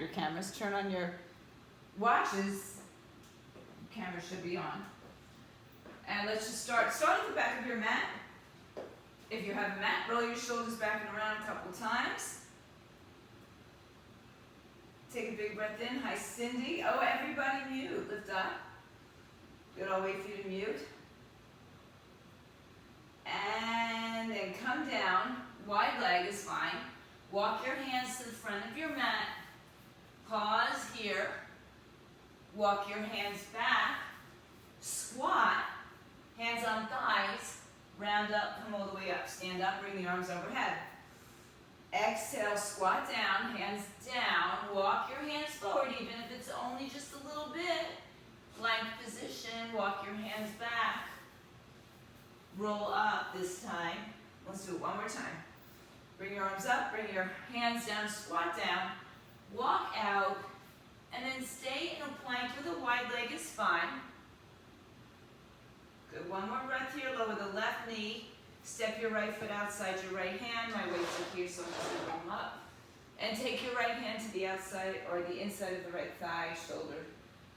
your cameras. Turn on your watches. Camera should be on. And let's just start at the back of your mat. If you have a mat, roll your shoulders back and around a couple times. Take a big breath in. Hi, Cindy. Oh, everybody mute. Lift up. Good. I'll wait for you to mute. And then come down. Wide leg is fine. Walk your hands to the front of your mat. Pause here. Walk your hands back. Squat. Hands on thighs. Round up, come all the way up. Stand up, bring the arms overhead. Exhale, squat down, hands down. Walk your hands forward, even if it's only just a little bit. Plank position, walk your hands back. Roll up this time. Let's do it one more time. Bring your arms up, bring your hands down, squat down. Walk out, and then stay in a plank with a wide leg is fine. Good, one more breath here, lower the left knee. Step your right foot outside your right hand. My weights are here, so I'm just going to bring them up. And take your right hand to the outside or the inside of the right thigh, shoulder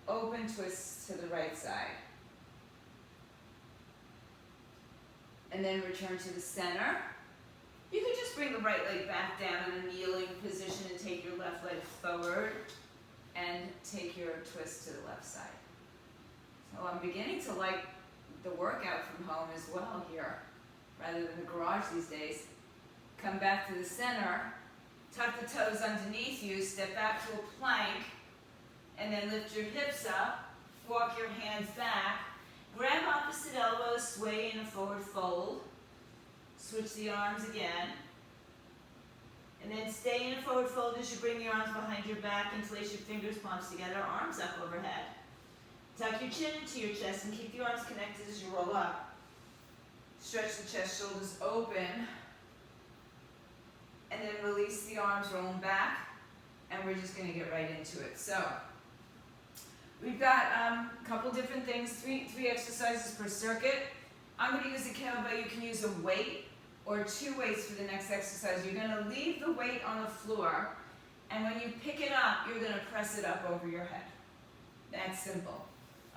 open, twist to the right side. And then return to the center. You can just bring the right leg back down in a kneeling position and take your left leg forward and take your twist to the left side. So I'm beginning to like the workout from home as well here, rather than the garage these days. Come back to the center, tuck the toes underneath you, step back to a plank, and then lift your hips up, walk your hands back, grab opposite elbows, sway in a forward fold, switch the arms again, and then stay in a forward fold as you bring your arms behind your back, interlace your fingers, palms together, arms up overhead. Tuck your chin into your chest and keep your arms connected as you roll up. Stretch the chest, shoulders open. And then release the arms, roll them back. And we're just going to get right into it. So, we've got a couple different things, three exercises per circuit. I'm going to use a kettlebell. You can use a weight or 2 weights for the next exercise. You're going to leave the weight on the floor. And when you pick it up, you're going to press it up over your head. That's simple.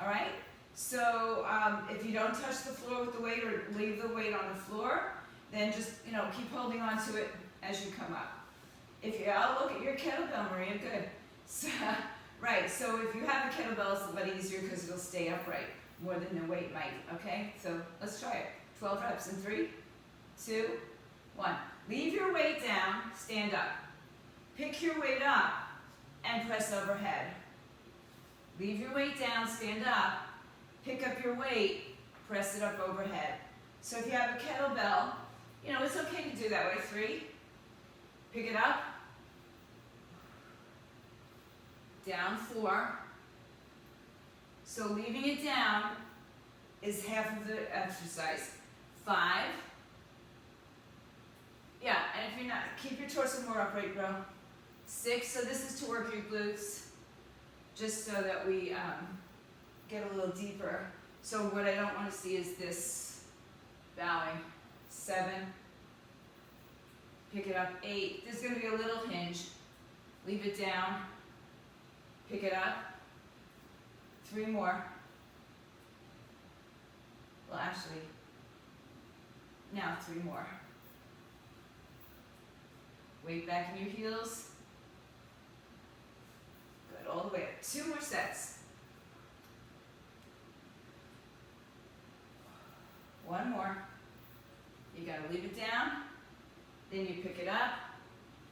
All right? So if you don't touch the floor with the weight or leave the weight on the floor, then just, keep holding on to it as you come up. I'll look at your kettlebell, Maria, good. So, right, so if you have a kettlebell, it's a lot easier because it'll stay upright more than the weight might, okay? So let's try it. 12 reps in 3, 2, 1. Leave your weight down, stand up. Pick your weight up and press overhead. Leave your weight down, stand up, pick up your weight, press it up overhead. So if you have a kettlebell, it's okay to do that way. 3, pick it up, down 4. So leaving it down is half of the exercise. 5. Yeah, and if you're not, keep your torso more upright, bro. 6, so this is to work your glutes. Just so that we get a little deeper. So what I don't want to see is this bowing. 7, pick it up. 8, there's going to be a little hinge. Leave it down, pick it up. 3 more. Well, actually, now 3 more. Weight back in your heels. All the way up. 2 more sets. 1 more. You gotta leave it down. Then you pick it up,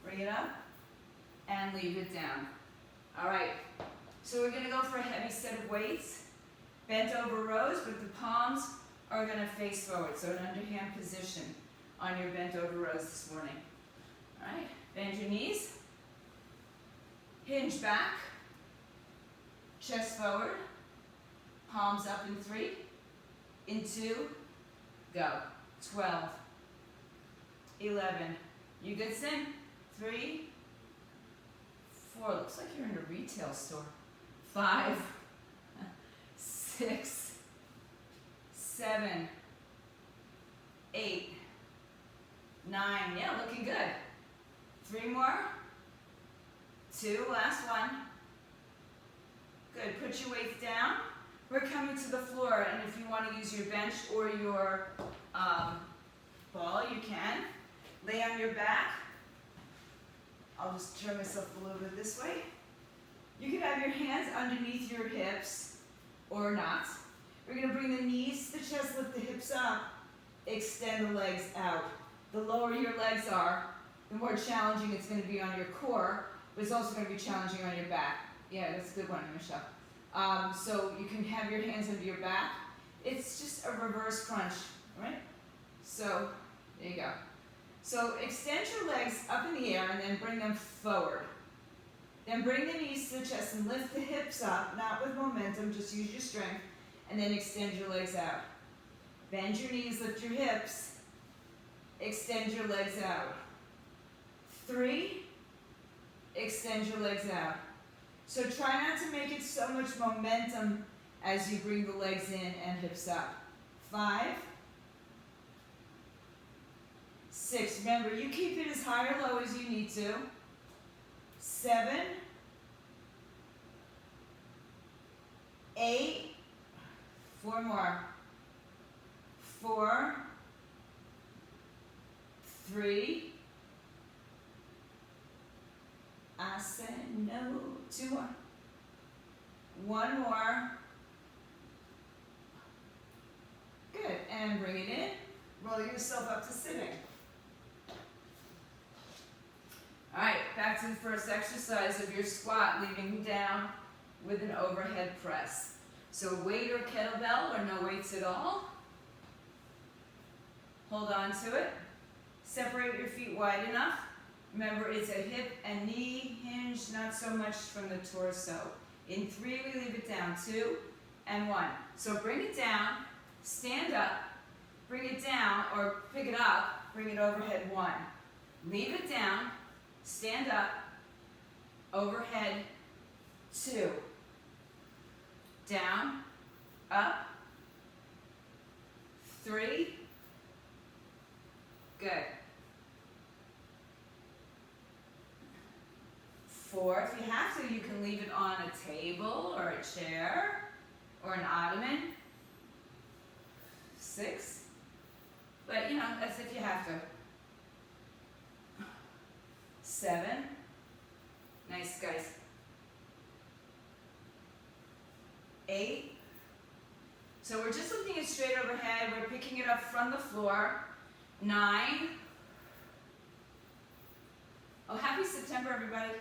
bring it up, and leave it down. All right. So we're gonna go for a heavy set of weights. Bent over rows, but the palms are gonna face forward. So an underhand position on your bent over rows this morning. All right. Bend your knees. Hinge back. Chest forward, palms up in 3, in 2, go. 12, 11, you good, Sim? 3, 4, looks like you're in a retail store. 5, 6, 7, 8, 9, yeah, looking good. 3 more, 2, last one. Good, put your weights down. We're coming to the floor, and if you want to use your bench or your ball, you can. Lay on your back. I'll just turn myself a little bit this way. You can have your hands underneath your hips or not. We're going to bring the knees to the chest, lift the hips up, extend the legs out. The lower your legs are, the more challenging it's going to be on your core, but it's also going to be challenging on your back. Yeah, that's a good one, Michelle. So you can have your hands under your back. It's just a reverse crunch, right? So there you go. So extend your legs up in the air and then bring them forward. Then bring the knees to the chest and lift the hips up, not with momentum, just use your strength, and then extend your legs out. Bend your knees, lift your hips, extend your legs out. 3, extend your legs out. So try not to make it so much momentum as you bring the legs in and hips up. 5, 6, remember you keep it as high or low as you need to. 7, 8, 4 more. 4, 3, I said no, 2 more. 1 more. Good, and bring it in. Roll yourself up to sitting. All right, back to the first exercise of your squat, leaving down with an overhead press. So weight or kettlebell or no weights at all. Hold on to it. Separate your feet wide enough. Remember, it's a hip and knee hinge, not so much from the torso. In 3, we leave it down. 2 and 1. So bring it down, stand up, bring it down, or pick it up, bring it overhead. 1. Leave it down, stand up, overhead. 2. Down, up. 3. Good. 4, if you have to, you can leave it on a table or a chair or an ottoman. 6, but you know, that's if you have to. 7, nice guys. 8, so we're just looking at straight overhead, we're picking it up from the floor. 9, oh, happy September, everybody.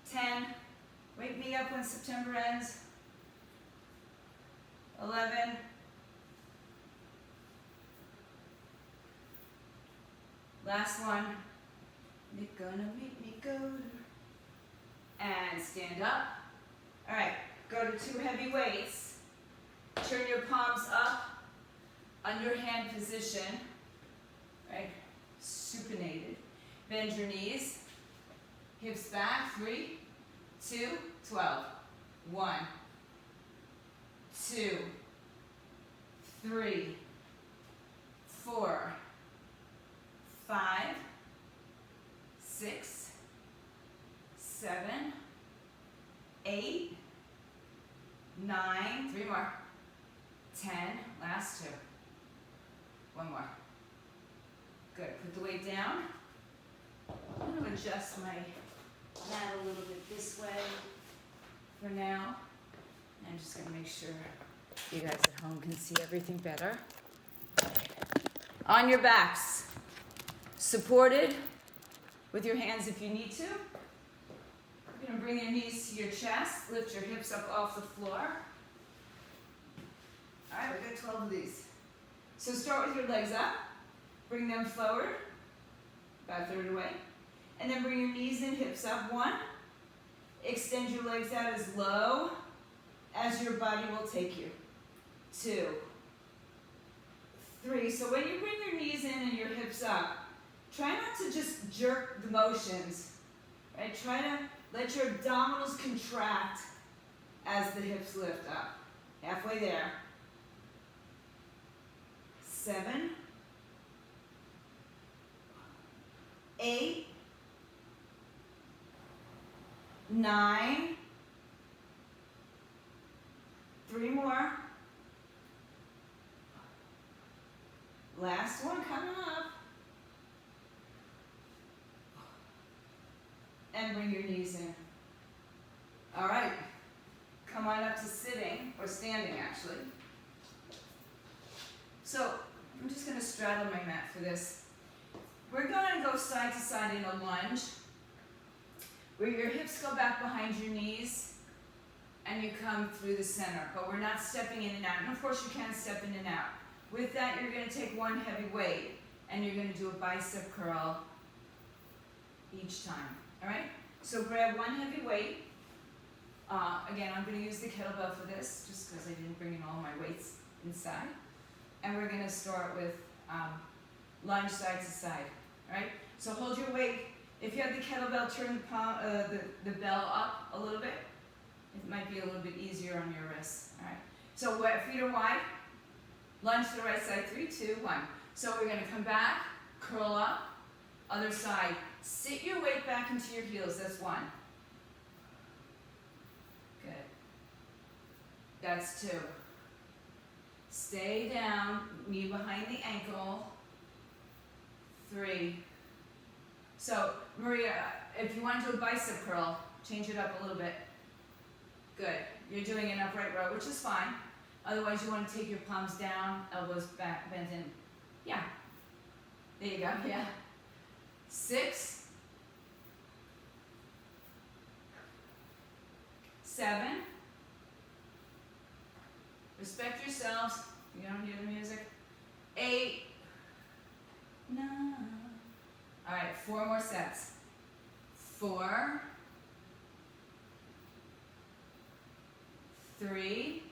10, wake me up when September ends. 11, last one. You're gonna make me go to, and stand up. All right, go to 2 heavy weights. Turn your palms up, underhand position, right? Supinated. Bend your knees. Hips back, 3, 2, 12. 1, 2, 3, 4, 5, 6, 7, 8, 9, 3 more, 10, last 2. 1 more. Good, put the weight down. I'm going to adjust my mat a little bit this way for now. I'm just going to make sure you guys at home can see everything better. On your backs, supported with your hands if you need to. You're going to bring your knees to your chest, lift your hips up off the floor. All right, we got 12 of these. So start with your legs up, bring them forward, about a third away. And then bring your knees and hips up. 1, extend your legs out as low as your body will take you. 2, 3. So when you bring your knees in and your hips up, try not to just jerk the motions, right? Try to let your abdominals contract as the hips lift up. Halfway there. 7, 8, 9, 3 more, last one coming up, and bring your knees in. All right, come on up to sitting, or standing actually. So I'm just going to straddle my mat for this. We're going to go side to side in a lunge, where your hips go back behind your knees, and you come through the center, but we're not stepping in and out. And of course you can step in and out. With that, you're going to take one heavy weight, and you're going to do a bicep curl each time, all right? So grab one heavy weight. Again, I'm going to use the kettlebell for this, just because I didn't bring in all my weights inside. And we're going to start with lunge side to side, all right? So hold your weight. If you have the kettlebell, turn the bell up a little bit. It might be a little bit easier on your wrists, all right? So feet are wide. Lunge to the right side, 3, 2, 1. So we're going to come back, curl up, other side. Sit your weight back into your heels, that's 1. Good. That's 2. Stay down, knee behind the ankle, 3. So, Maria, if you want to do a bicep curl, change it up a little bit. Good. You're doing an upright row, which is fine. Otherwise, you want to take your palms down, elbows back, bent in. Yeah. There you go. Yeah. 6, 7. Respect yourselves. You don't hear the music. 8, 9. All right, 4 more sets. 4, 3,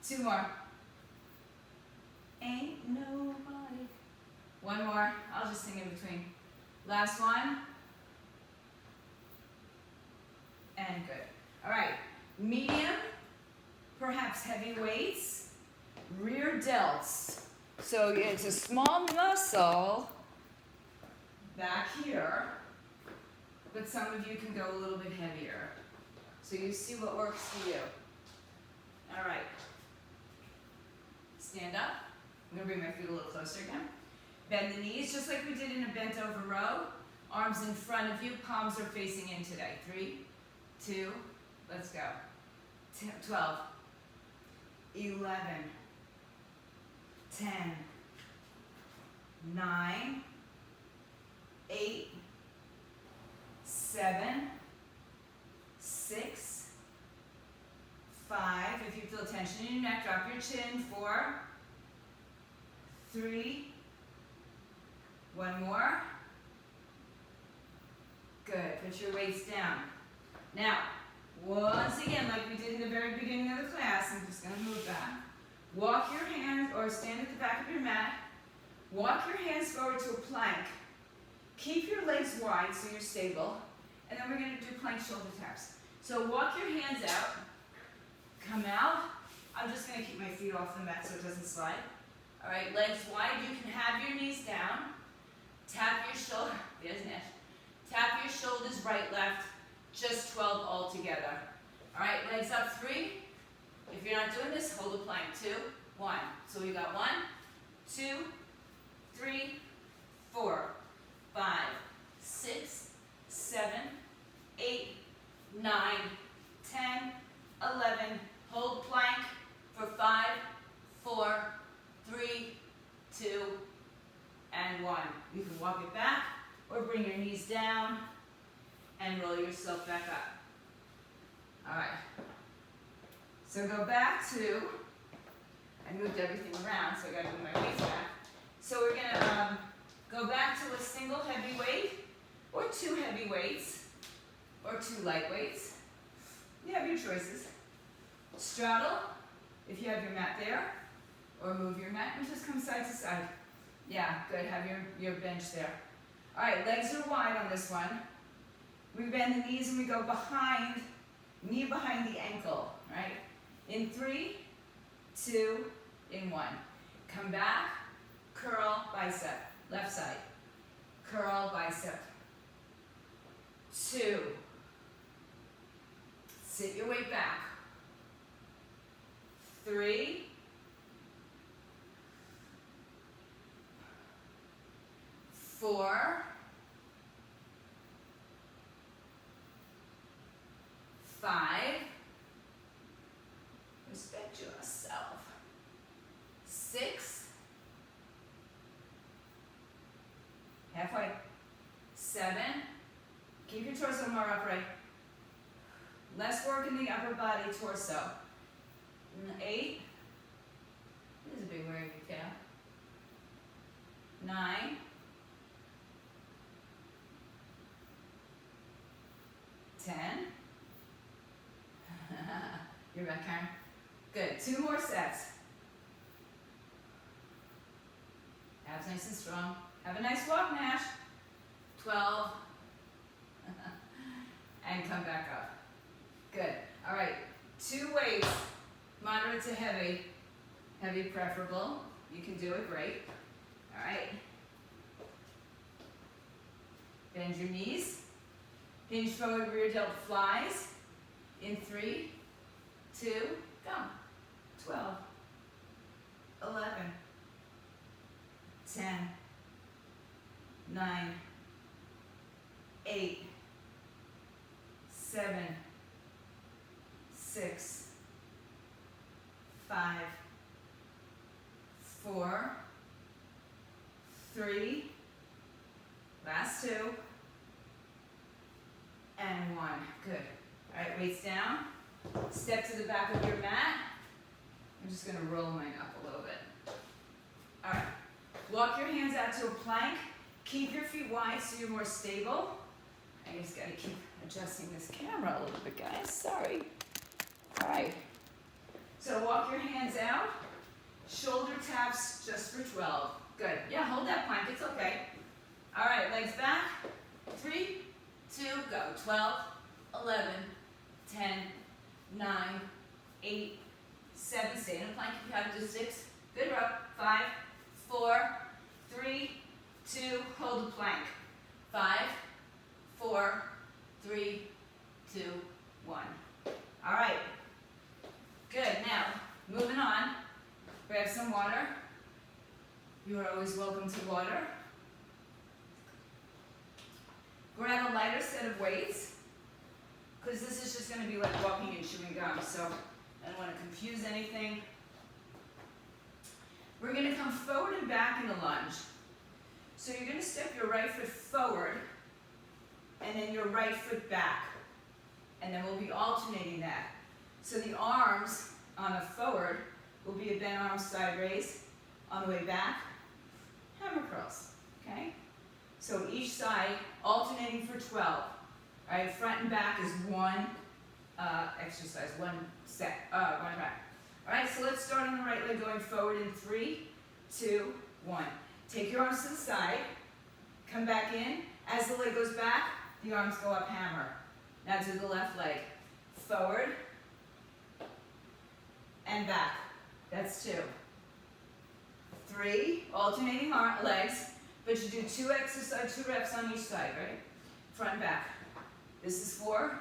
2 more. Ain't nobody. 1 more. I'll just sing in between. Last one. And good. All right. Medium, perhaps heavy weights, rear delts. So it's a small muscle back here, but some of you can go a little bit heavier. So you see what works for you. All right. Stand up. I'm going to bring my feet a little closer again. Bend the knees just like we did in a bent over row. Arms in front of you, palms are facing in today. 3, 2, let's go. 12, 11, 10, 9, 8, 7, 6, 5. If you feel tension in your neck, drop your chin. 4, 3, 1 more. Good. Put your weights down. Now, once again, like we did in the very beginning of the class, I'm just going to move back. Walk your hands, or stand at the back of your mat. Walk your hands forward to a plank. Keep your legs wide so you're stable. And then we're going to do plank shoulder taps. So walk your hands out. Come out. I'm just going to keep my feet off the mat so it doesn't slide. All right, legs wide. You can have your knees down. Tap your shoulder. There's Nash. Tap your shoulders right, left. Just 12 all together. All right, legs up, 3. If you're not doing this, hold a plank. 2, 1. So we got 1, 2, 3, 4, 5, 6, 7, 8, 9, 10, 11. Hold plank for 5, 4, 3, 2, and 1. You can walk it back or bring your knees down and roll yourself back up. All right. So go back to, I moved everything around, so I got to move my weights back. So we're going to go back to a single heavy weight, or 2 heavy weights, or 2 light weights. You have your choices. Straddle, if you have your mat there, or move your mat and just come side to side. Yeah, good, have your bench there. All right, legs are wide on this one. We bend the knees and we go behind, knee behind the ankle, right? In 3, 2, in 1. Come back, curl, bicep, left side. Curl, bicep. 2. Sit your weight back. 3. 4. 5. Respect yourself. 6. Halfway. 7. Keep your torso more upright. Less work in the upper body, torso. 8. This is a big wearing your calf. 9. 10. You're back, Karen. Good. 2 more sets. Abs nice and strong. Have a nice walk, Nash. 12. And come back up. Good. All right. 2 weights, moderate to heavy. Heavy preferable. You can do it. Great. All right. Bend your knees. Hinge forward, rear delt flies. In 3, 2, go. 12, 11, 10, 9, 8, 7, 6, 5, 4, 3, last 2, and 1. Good. All right, weights down. Step to the back of your mat. I'm just going to roll mine up a little bit. All right. Walk your hands out to a plank. Keep your feet wide so you're more stable. I just got to keep adjusting this camera a little bit, guys. Sorry. All right. So walk your hands out. Shoulder taps just for 12. Good. Yeah, hold that plank. It's okay. All right, legs back. 3, 2, go. 12, 11, 10, 9, 8, 7. Stay in a plank if you have to. 6. Good row. 5, 4, 3, 2. Hold the plank. 5, 4, 3, 2, 1. All right. Good. Now, moving on. Grab some water. You are always welcome to water. Grab a lighter set of weights, because this is just going to be like walking and chewing gum, so I don't want to confuse anything. We're going to come forward and back in a lunge. So you're going to step your right foot forward, and then your right foot back. And then we'll be alternating that. So the arms on a forward will be a bent arm side raise. On the way back, hammer curls, okay? So each side alternating for 12. All right, front and back is one exercise, one set, one back. All right, so let's start on the right leg going forward in 3, 2, 1. Take your arms to the side, come back in. As the leg goes back, the arms go up, hammer. Now to the left leg. Forward and back. That's 2. 3, alternating legs, but you do 2 reps on each side, right? Front and back. This is 4,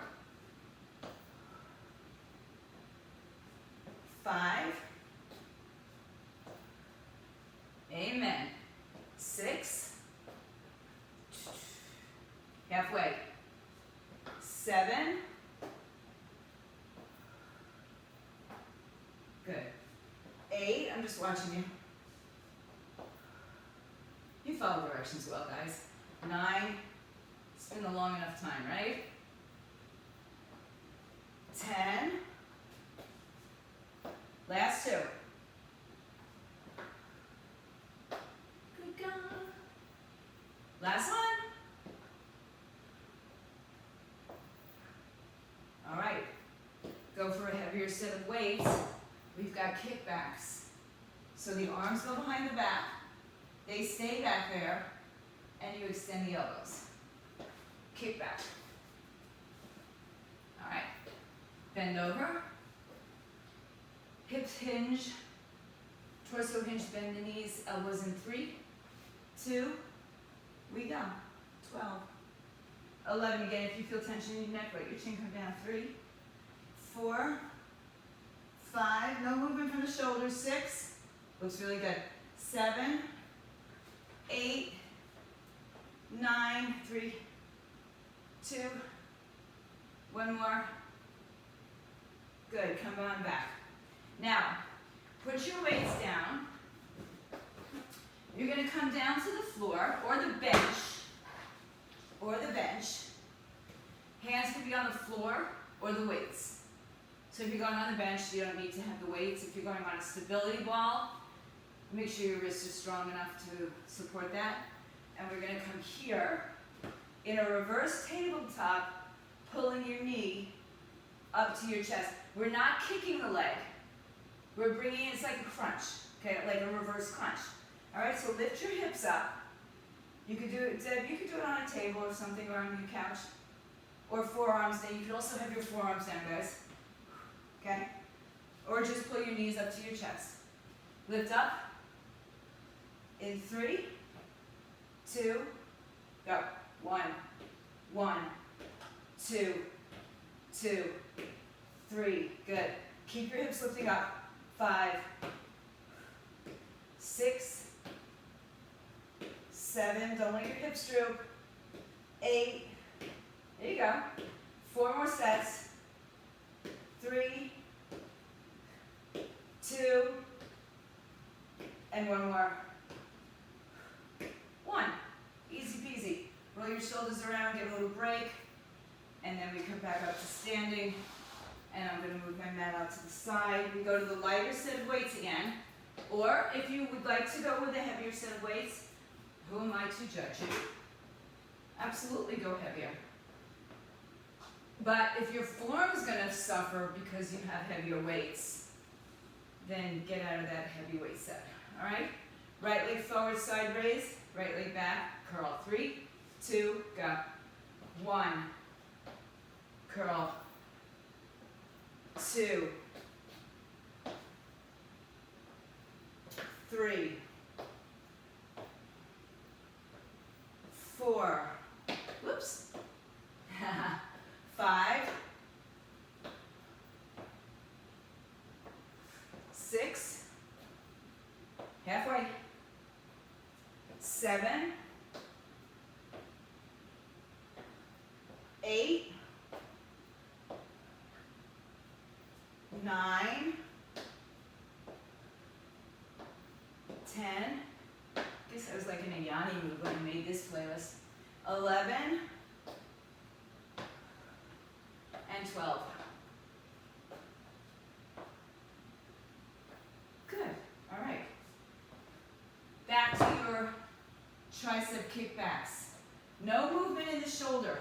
5, amen, 6, halfway, 7, good, 8, I'm just watching you. You follow directions well, guys. 9, it's been a long enough time, right? 10, last 2. Good God. Last one. All right, go for a heavier set of weights. We've got kickbacks. So the arms go behind the back. They stay back there, and you extend the elbows. Kick back. All right. Bend over. Hips hinge. Torso hinge, bend the knees. Elbows in 3, 2. We go. 12, 11. Again, if you feel tension in your neck, let your chin come down. 3, 4, 5. No movement from the shoulders. 6. Looks really good. 7, 8, 9. 3, 2. One more. Good. Come on back. Now, put your weights down. You're going to come down to the floor or the bench. Hands can be on the floor or the weights. So if you're going on the bench, you don't need to have the weights. If you're going on a stability ball, make sure your wrists are strong enough to support that. And we're going to come here in a reverse tabletop, pulling your knee up to your chest. We're not kicking the leg. We're bringing it, it's like a crunch, okay, like a reverse crunch. All right, so lift your hips up. You could do it, Deb, you could do it on a table or something, or on your couch, or forearms down. You could also have your forearms down, guys, okay? Or just pull your knees up to your chest. Lift up, in 3, 2, go. 1, 1, 2, 2, 3, good. Keep your hips lifting up. 5, 6, 7, don't let your hips droop. 8, there you go. 4 more sets. 3, 2, and 1 more. 1, easy peasy. Roll your shoulders around, get a little break, and then we come back up to standing. And I'm going to move my mat out to the side. We go to the lighter set of weights again. Or if you would like to go with a heavier set of weights, who am I to judge you? Absolutely go heavier. But if your form is going to suffer because you have heavier weights, then get out of that heavy weight set. All right? Right leg forward, side raise. Right leg back, curl. 3, 2, go. 1, curl. 2, 3, 4, whoops, 5, 6, halfway, 7, 8, 9, 10, I guess I was like in a Yanni mood when I made this playlist, 11, and 12. Good, all right. Back to your tricep kickbacks. No movement in the shoulder,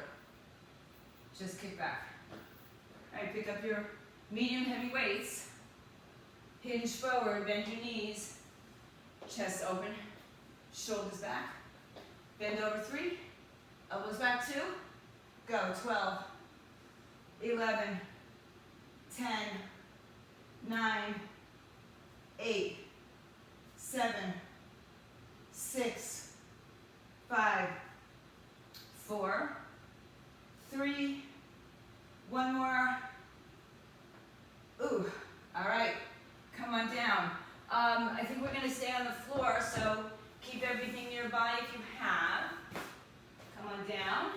just kick back. All right, pick up your medium heavy weights, hinge forward, bend your knees, chest open, shoulders back, bend over 3, elbows back 2, go. 12, 11, 10, 9, 8, 7, 6, 5, 4, 3, 1 more. Ooh, all right, come on down. I think we're gonna stay on the floor, so keep everything nearby if you have. Come on down.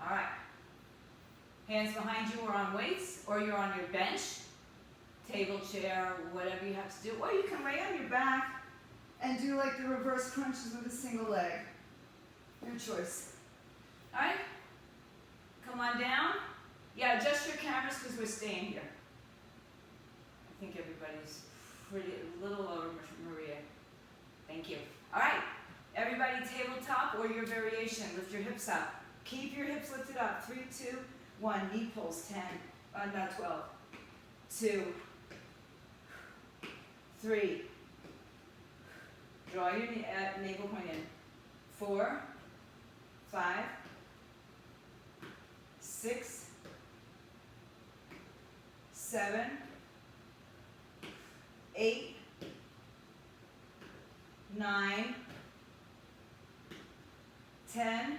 All right, hands behind you or on weights, or you're on your bench, table, chair, whatever you have to do. Or you can lay on your back and do like the reverse crunches with a single leg. Your choice. All right, come on down. Yeah, adjust your cameras because we're staying here. I think everybody's pretty, a little over Maria. Thank you. All right, everybody tabletop or your variation. Lift your hips up. Keep your hips lifted up. 3, 2, 1. Knee pulls. 10, not 12. 2, 3. Draw your navel point in. 4, 5, 6, 7, 8, 9, 10,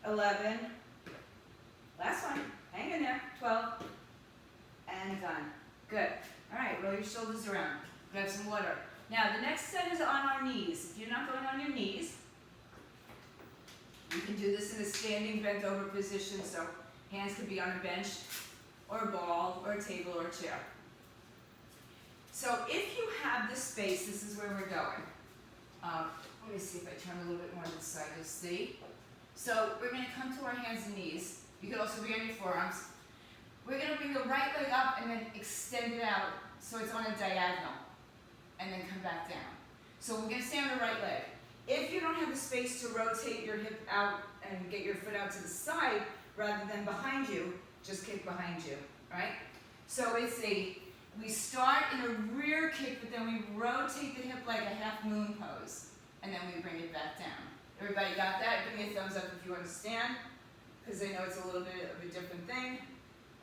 11, last one, hang in there, 12, and done. Good. All right, roll your shoulders around. Grab some water. Now, the next set is on our knees. If you're not going on your knees, you can do this in a standing bent over position, so hands could be on a bench, or a ball, or a table, or a chair. So if you have the space, this is where we're going. Let me see if I turn a little bit more to the side, you'll see. So we're going to come to our hands and knees. You could also be on your forearms. We're going to bring the right leg up and then extend it out so it's on a diagonal. And then come back down. So we're going to stay on the right leg. If you don't have the space to rotate your hip out and get your foot out to the side rather than behind you, just kick behind you, right? So we start in a rear kick, but then we rotate the hip like a half moon pose, and then we bring it back down. Everybody got that? Give me a thumbs up if you understand, because I know it's a little bit of a different thing.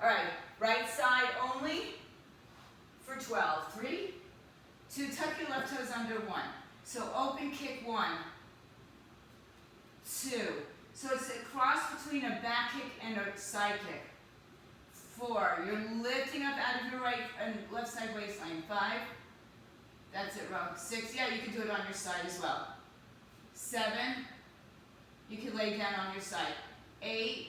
All right, right side only for 12. 3, 2, tuck your left toes under 1. So open kick 1, 2. So it's a cross between a back kick and a side kick. 4, you're lifting up out of your right and left side waistline. 5, that's it, row. 6, yeah, you can do it on your side as well. 7, you can lay down on your side. 8,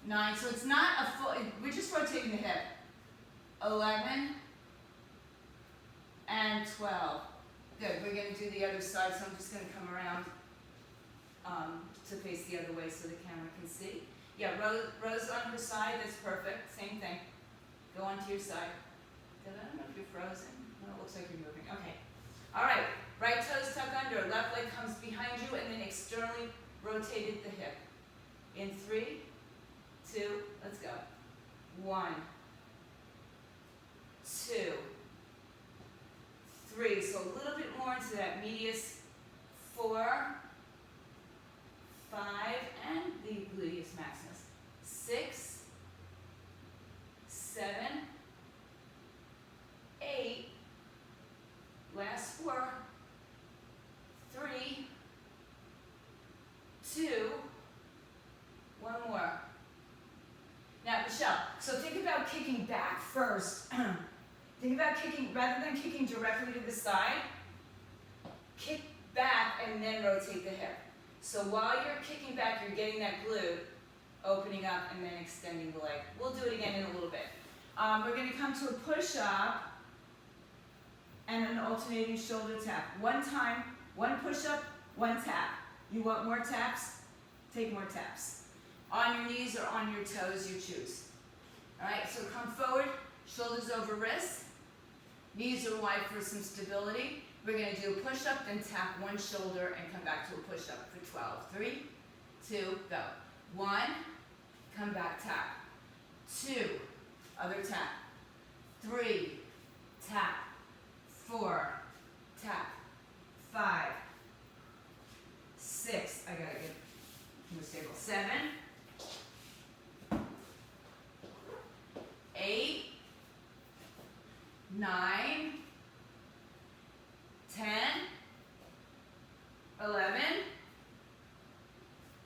9, so it's not a full, we're just rotating the hip. 11, and 12. Good, we're going to do the other side, so I'm just going to come around to face the other way so the camera can see. Yeah, Rose on her side, that's perfect, same thing. Go onto your side. I don't know if you're frozen. No, it looks like you're moving. Okay. All right, right toes tuck under, left leg comes behind you, and then externally rotated the hip. In 3, 2, let's go. 1, 2, 3, so a little bit more into that medius. 4, 5, and the gluteus maximus. 6, 7, 8, last 4, 3, 2, 1 more. Now, Michelle, so think about kicking back first. Think about kicking, rather than kicking directly to the side, kick back and then rotate the hip. So while you're kicking back, you're getting that glute opening up and then extending the leg. We'll do it again in a little bit. We're going to come to a push-up and an alternating shoulder tap. One time, one push-up, one tap. You want more taps? Take more taps. On your knees or on your toes, you choose. All right, so come forward, shoulders over wrists. Knees are wide for some stability. We're going to do a push-up, then tap one shoulder and come back to a push-up for 12. 3, 2, go. 1, come back, tap. 2, other tap. 3, tap. 4, tap. 5, 6, I gotta get more stable. 7, 8, 9, 10, 11,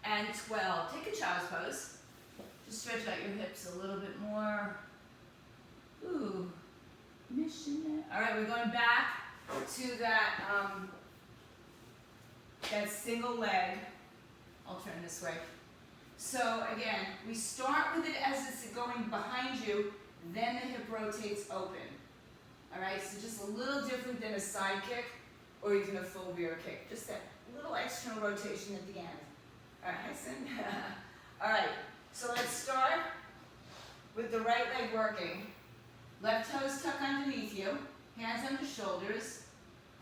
and 12. Take a child's pose. Just stretch out your hips a little bit more. Ooh, mission. All right, we're going back to that that single leg. I'll turn this way. So again, we start with it as it's going behind you, then the hip rotates open. All right, so just a little different than a side kick or even a full rear kick. Just that little external rotation at the end. All right, Hudson. All right, so let's start with the right leg working. Left toes tuck underneath you, hands under shoulders.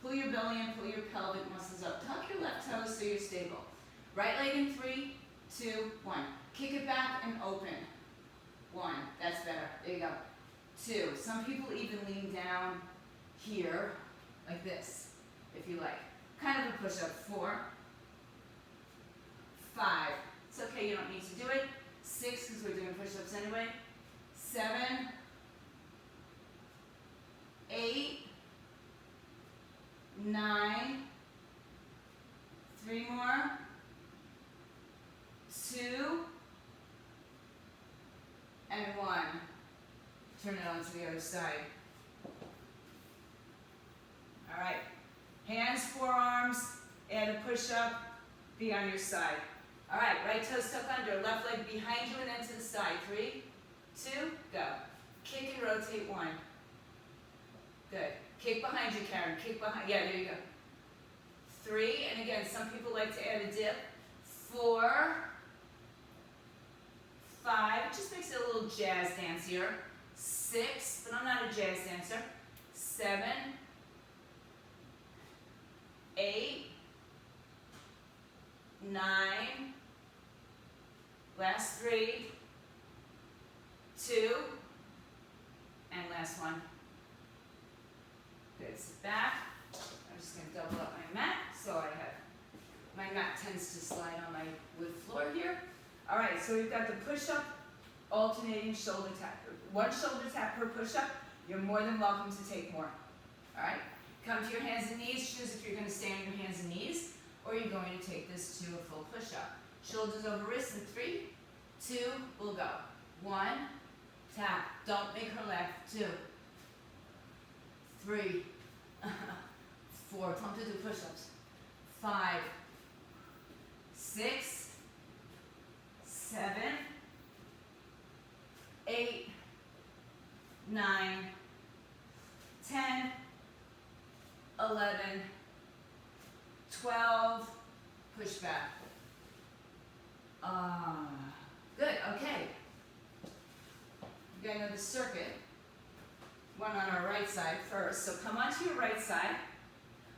Pull your belly in, pull your pelvic muscles up. Tuck your left toes so you're stable. Right leg in 3, 2, 1. Kick it back and open. 1, that's better. There you go. 2, some people even lean down here, like this, if you like. Kind of a push-up. 4, 5, it's okay, you don't need to do it. 6, because we're doing push-ups anyway. 7, 8, 9, 3 more. 2. And 1. Turn it on to the other side. All right. Hands, forearms, add a push-up, be on your side. All right, right toes tuck under, left leg behind you and then to the side. 3, 2, go. Kick and rotate 1. Good. Kick behind you, Karen. Kick behind, yeah, there you go. 3, and again, some people like to add a dip. 4, 5, it just makes it a little jazz dancier. 6, but I'm not a jazz dancer. 7, 8, 9, last 3, 2, and last 1. Good, sit back. I'm just going to double up my mat, so I have, my mat tends to slide on my wood floor here. All right, so we've got the push-up, alternating shoulder tap. 1 shoulder tap per push-up. You're more than welcome to take more. All right, come to your hands and knees. Choose if you're going to stay on your hands and knees, or you're going to take this to a full push-up. Shoulders over wrists in 3, 2, we'll go. 1, tap. Don't make her laugh. 2, 3, 4. Time to do push-ups. 5, 6, 7, 8, 9, 10, 11, 12, push back. Good, okay. You're going to know the circuit. One on our right side first. So come onto your right side.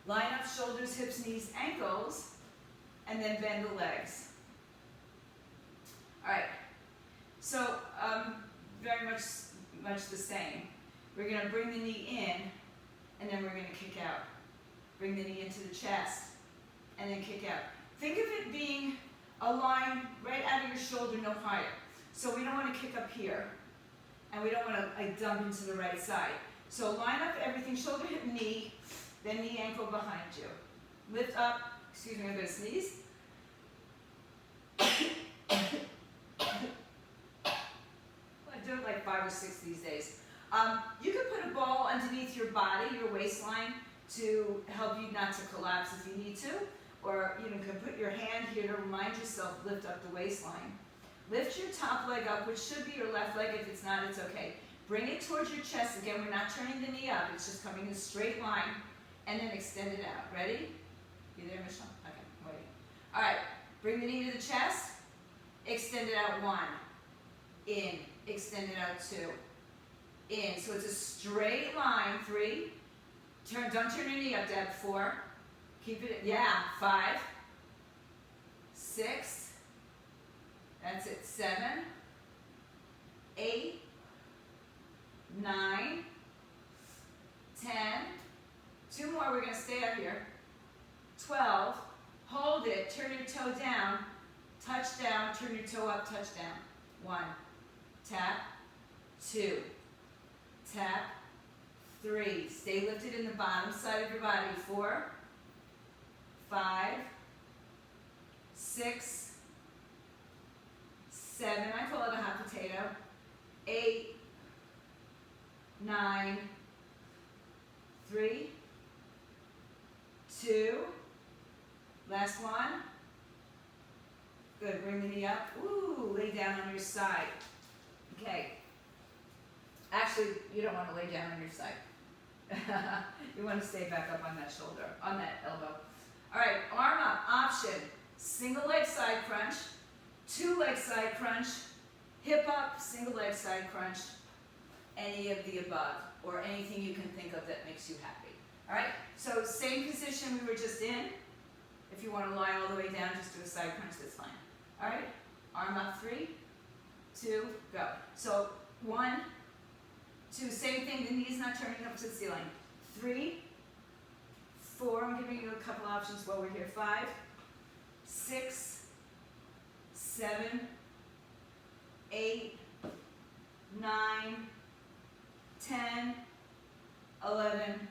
Line up shoulders, hips, knees, ankles, and then bend the legs. All right. So very much the same. We're going to bring the knee in, and then we're going to kick out. Bring the knee into the chest, and then kick out. Think of it being a line right out of your shoulder, no higher. So we don't want to kick up here, and we don't want to like dump into the right side. So line up everything, shoulder, hip, knee, then knee, ankle behind you. Lift up, excuse me, I'm going to sneeze. I do it like 5 or 6 these days. You can put a ball underneath your body, your waistline, to help you not to collapse if you need to. Or you can put your hand here to remind yourself, lift up the waistline. Lift your top leg up, which should be your left leg. If it's not, it's okay. Bring it towards your chest. Again, we're not turning the knee up. It's just coming in a straight line. And then extend it out. Ready? You there, Michelle? Okay, I'm waiting. All right, bring the knee to the chest. Extend it out 1. In. Extend it out 2. In. So it's a straight line. 3. Don't turn your knee up, Deb. 4. Keep it, yeah. 5. 6. That's it. 7. 8. 9. 10. 2 more. We're going to stay up here. 12. Hold it. Turn your toe down. Touch down. Turn your toe up. Touch down. 1. Tap. 2. Tap. 3. Stay lifted in the bottom side of your body. 4. 5. 6. 7. I call it a hot potato. 8. 9. 3. 2. Last one. Good. Bring the knee up. Ooh, lay down on your side. Okay. Actually, you don't want to lay down on your side. You want to stay back up on that shoulder, on that elbow. All right, arm up, option. Single leg side crunch, 2 leg side crunch, hip up, single leg side crunch, any of the above, or anything you can think of that makes you happy. All right, so same position we were just in. If you want to lie all the way down, just do a side crunch, that's fine. All right, arm up, 3, 2, go. So 1, 2, same thing, the knee's not turning up to the ceiling. 3, 4, I'm giving you a couple options while we're here. 5, 6, 7, 8, 9, 10, 11,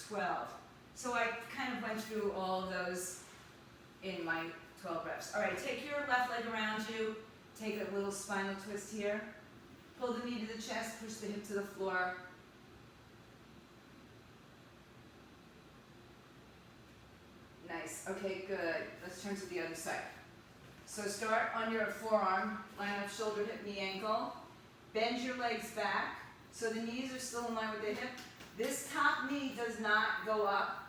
12. So I kind of went through all of those in my 12 reps. All right, take your left leg around you. Take a little spinal twist here. Pull the knee to the chest, push the hip to the floor. Nice, okay, good. Let's turn to the other side. So start on your forearm, line up shoulder, hip, knee, ankle. Bend your legs back so the knees are still in line with the hip. This top knee does not go up,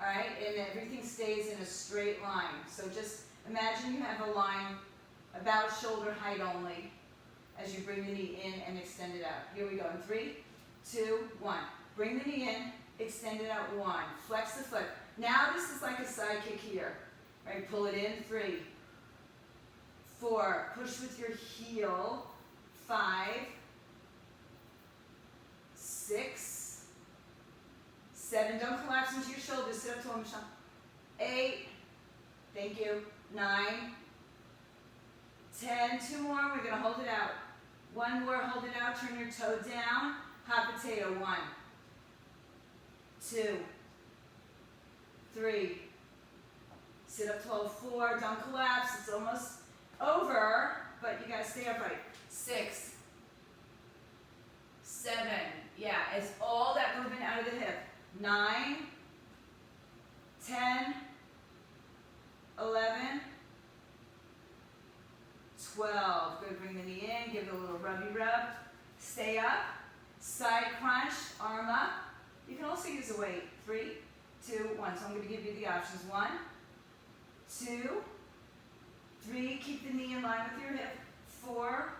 all right, and everything stays in a straight line. So just imagine you have a line about shoulder height only as you bring the knee in and extend it out. Here we go in 3, 2, 1. Bring the knee in, extend it out, 1. Flex the foot. Now this is like a side kick here. Right, pull it in, 3, 4. Push with your heel, 5, 6, 7. Don't collapse into your shoulders. Sit up tall, Michelle. 8. Thank you. 9. 10. 2 more. We're going to hold it out. 1 more. Hold it out. Turn your toe down. Hot potato. 1, 2, 3. Sit up tall. 4. Don't collapse. It's almost over, but you got to stay upright. 6, 7. Yeah, it's all that movement out of the hip. 9, 10, 11, 12. Good, bring the knee in, give it a little rubby rub. Stay up, side crunch, arm up. You can also use a weight. 3, 2, 1. So I'm going to give you the options. 1, 2, 3. Keep the knee in line with your hip. 4,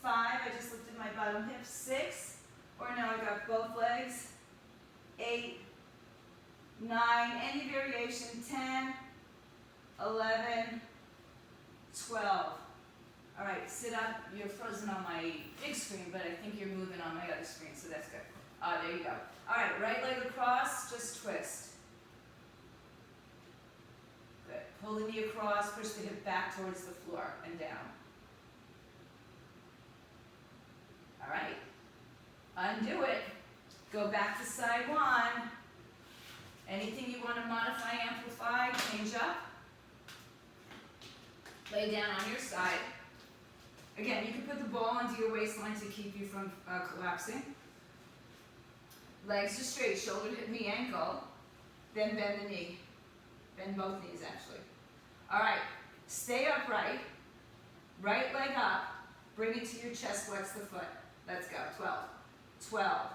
5. I just lifted my bottom hip. 6, or now I got both legs. 8, 9. Any variation. 10, 11, 12. All right, sit up. You're frozen on my big screen, but I think you're moving on my other screen, so that's good. There you go. All right, right leg across, just twist. Good. Pull the knee across, push the hip back towards the floor and down. All right. Undo it. Go back to side 1. Anything you want to modify, amplify, change up. Lay down on your side. Again, you can put the ball into your waistline to keep you from collapsing. Legs are straight, shoulder, hip, knee, ankle. Then bend the knee. Bend both knees, actually. All right, stay upright. Right leg up. Bring it to your chest, flex the foot. Let's go. 12, 12,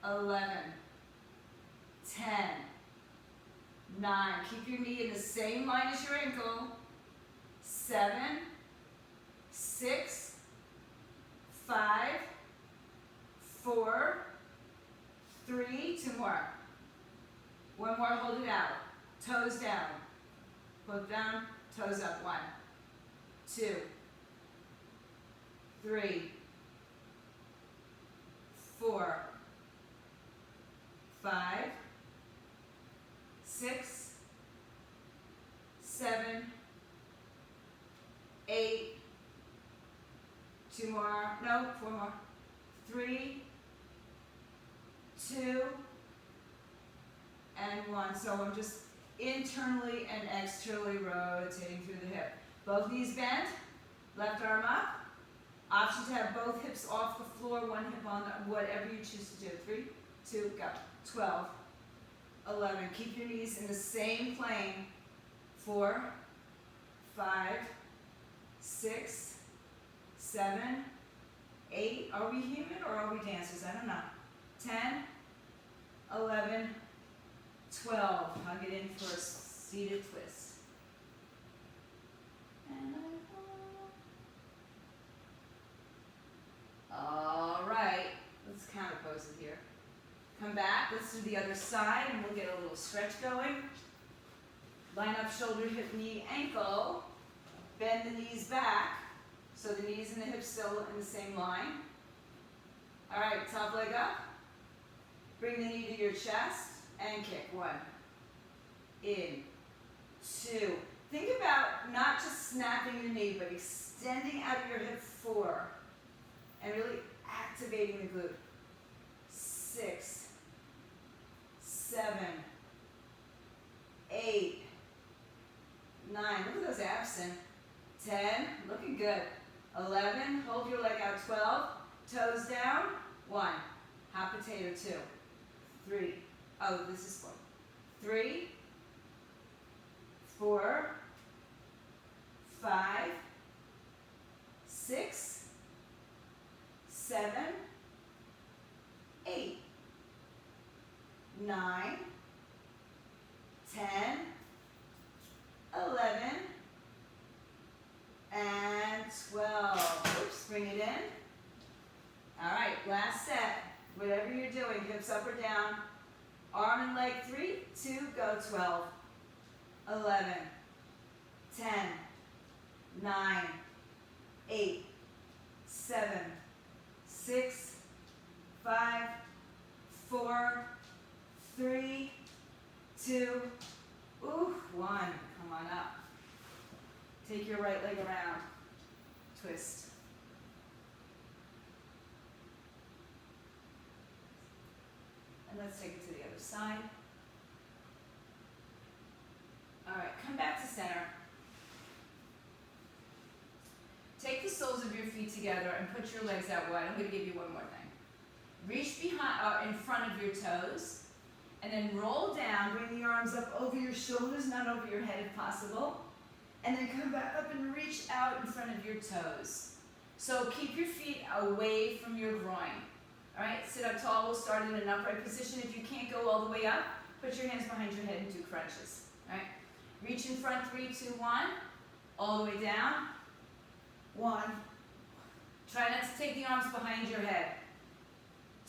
11, 10, 9. Keep your knee in the same line as your ankle. 7, 6, 5, 4, 3, 2 more. 1 more, hold it out. Toes down. Both down, toes up. 1, 2, 3, 4, 5, 6, 7, 8, 2 more, no, 4 more, 3, 2, and 1. So I'm just internally and externally rotating through the hip. Both knees bent, left arm up. Option to have both hips off the floor, 1 hip on, whatever you choose to do. 3, 2, go. 12, 11. Keep your knees in the same plane. 4, 5, 6, 7, 8. Are we human or are we dancers? I don't know. 10, 11, 12. Hug it in for a seated twist. And all right. Let's counterpose it here. Come back. Let's do the other side and we'll get a little stretch going. Line up shoulder, hip, knee, ankle. Bend the knees back. So the knees and the hips still in the same line. All right, top leg up. Bring the knee to your chest and kick. 1. In. 2. Think about not just snapping your knee, but extending out of your hip. 4. And really activating the glute. 6, 7, 8, 8, 9, look at those abs, Sin. 10, looking good. 11, hold your leg out. 12, toes down. 1, hot potato. 2, 3, oh, this is 4. 3, 4, 5, 6, 7, 8, 9, 10, 11, and 12. Oops, bring it in. All right, last set. Whatever you're doing, hips up or down. Arm and leg. 3, 2, go. 12, 11, 10, 9, 8, 7, 6, 5, 4, 3, 2, 1. Come on up. Take your right leg around. Twist. And let's take it to the other side. All right, come back to center. Take the soles of your feet together and put your legs out wide. I'm going to give you one more thing. Reach behind, in front of your toes, and then roll down. Bring the arms up over your shoulders, not over your head if possible. And then come back up and reach out in front of your toes. So keep your feet away from your groin. All right, sit up tall. We'll start in an upright position. If you can't go all the way up, put your hands behind your head and do crunches. All right, reach in front. 3, 2, 1. All the way down. 1. Try not to take the arms behind your head.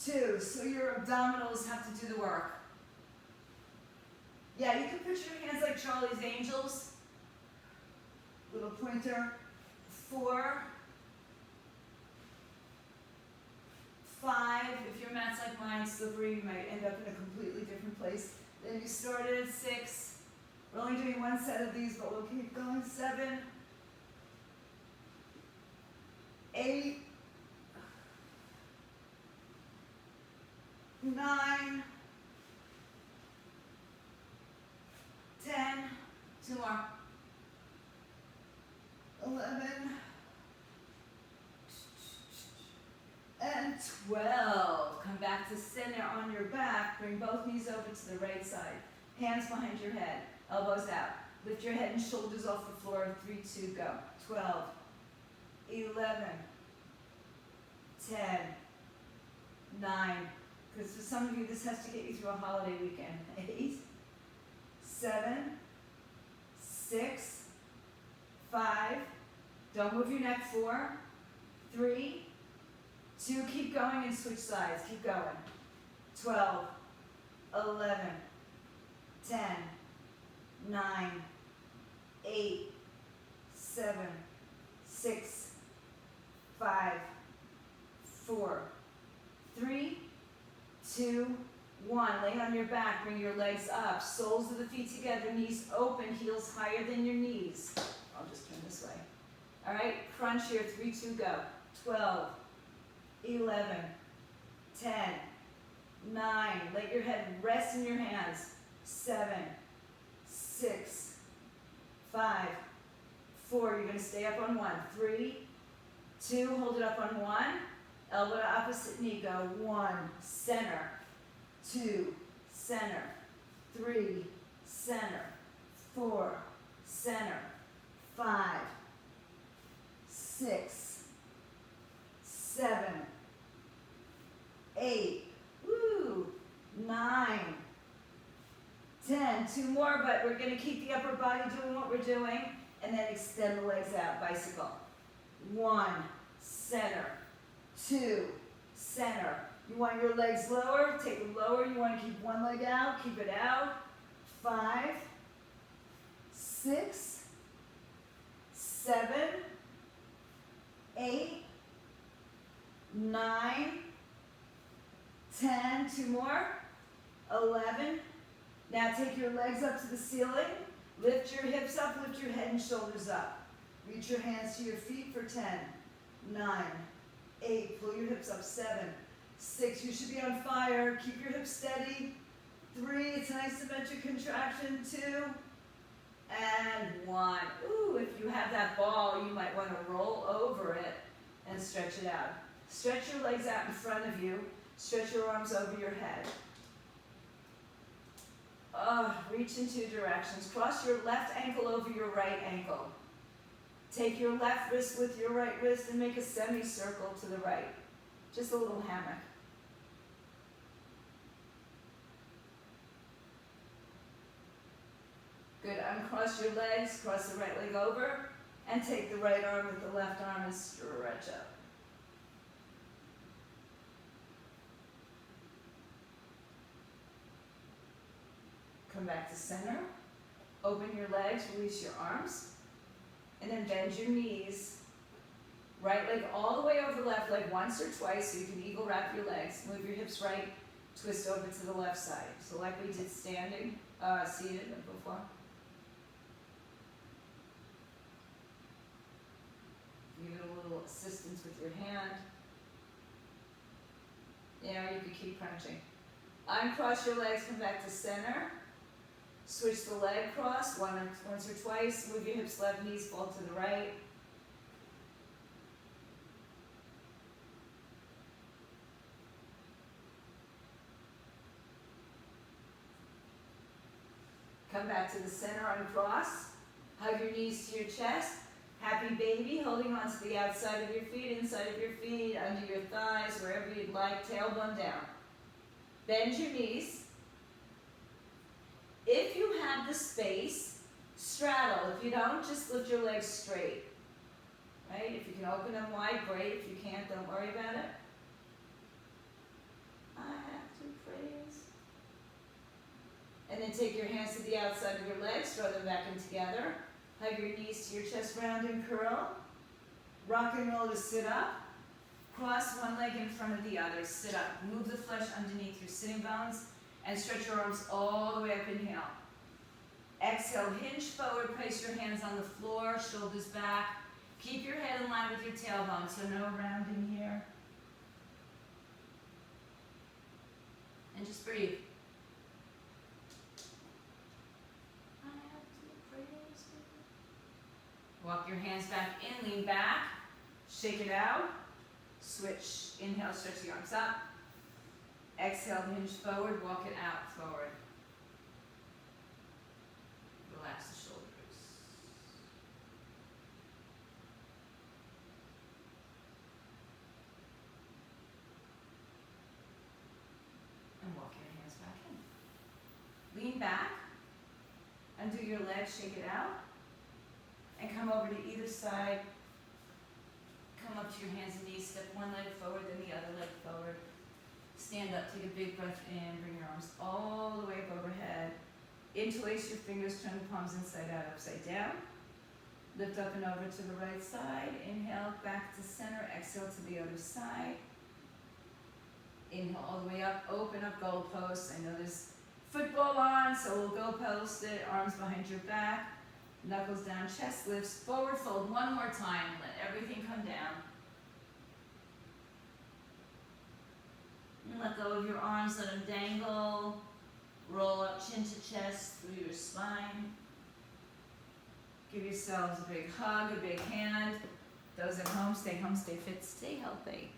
2, so your abdominals have to do the work. Yeah, you can put your hands like Charlie's Angels. Little pointer. 4, 5. If your mat's like mine, slippery, you might end up in a completely different place than you started. 6. We're only doing one set of these, but we'll keep going. 7, 8, 9, 10, 2 more, 11, and 12. Come back to center on your back. Bring both knees over to the right side. Hands behind your head. Elbows out. Lift your head and shoulders off the floor. 3, 2, go. 12, 11, 10, 9. Because for some of you, this has to get you through a holiday weekend. 8, 7, 6, 5. Don't move your neck. 4, 3, 2. Keep going and switch sides. Keep going. 12, 11, 10, 9, 8, 7, 6, 5, 4, 3, 2, 1. Lay on your back. Bring your legs up. Soles of the feet together. Knees open. Heels higher than your knees. I'll just turn this way. All right. Crunch here. 3, 2, go. 12, 11, 10, 9. Let your head rest in your hands. 7, 6, 5, 4. You're going to stay up on 1. 3, 2. Hold it up on 1. Elbow to opposite knee. Go. 1. Center. 2. Center. 3. Center. 4. Center. 5. 6. 7. 8. Woo. 9. 10. 2 more, but we're going to keep the upper body doing what we're doing, and then extend the legs out. Bicycle. 1. Center. 2. Center. You want your legs lower, take them lower. You want to keep one leg out, keep it out. 5, 6, 7, 8, 9, 10. 2 more. 11. Now take your legs up to the ceiling. Lift your hips up, lift your head and shoulders up. Reach your hands to your feet for 10, 9, 8. Pull your hips up. 7, 6. You should be on fire. Keep your hips steady. 3. It's a nice symmetric contraction. 2, and one. Ooh, if you have that ball, you might want to roll over it and stretch it out. Stretch your legs out in front of you. Stretch your arms over your head. Reach in two directions. Cross your left ankle over your right ankle. Take your left wrist with your right wrist and make a semicircle to the right. Just a little hammock. Good. Uncross your legs, cross the right leg over, and take the right arm with the left arm and stretch up. Come back to center. Open your legs, release your arms, and then bend your knees. Right leg all the way over left leg once or twice so you can eagle wrap your legs. Move your hips right, twist over to the left side. So like we did standing, seated before. Give it a little assistance with your hand. Yeah, you could keep crunching. Uncross your legs, come back to center. Switch the leg cross once or twice. Move your hips left, knees fall to the right. Come back to the center, uncross. Hug your knees to your chest. Happy baby, holding on to the outside of your feet, inside of your feet, under your thighs, wherever you'd like, tailbone down. Bend your knees. If you have the space, straddle. If you don't, just lift your legs straight. Right? If you can open them wide, great. If you can't, don't worry about it. I have to praise. And then take your hands to the outside of your legs, throw them back in together. Hug your knees to your chest, round and curl. Rock and roll to sit up. Cross one leg in front of the other. Sit up. Move the flesh underneath your sitting bones and stretch your arms all the way up. Inhale. Exhale, hinge forward. Place your hands on the floor, shoulders back. Keep your head in line with your tailbone, so no rounding here. And just breathe. Walk your hands back in, lean back, shake it out, switch. Inhale, stretch the arms up. Exhale, hinge forward, walk it out, forward. Relax the shoulders. And walk your hands back in. Lean back, undo your legs, shake it out. And come over to either side. Come up to your hands and knees. Step one leg forward, then the other leg forward. Stand up, take a big breath in. Bring your arms all the way up overhead. Interlace your fingers, turn the palms inside out, upside down. Lift up and over to the right side. Inhale, back to center. Exhale to the other side. Inhale all the way up. Open up, goal post. I know there's football on, so we'll goal post it. Arms behind your back. Knuckles down, chest lifts, forward fold one more time. Let everything come down. And let go of your arms, let them dangle. Roll up chin to chest through your spine. Give yourselves a big hug, a big hand. Those at home, stay fit, stay healthy.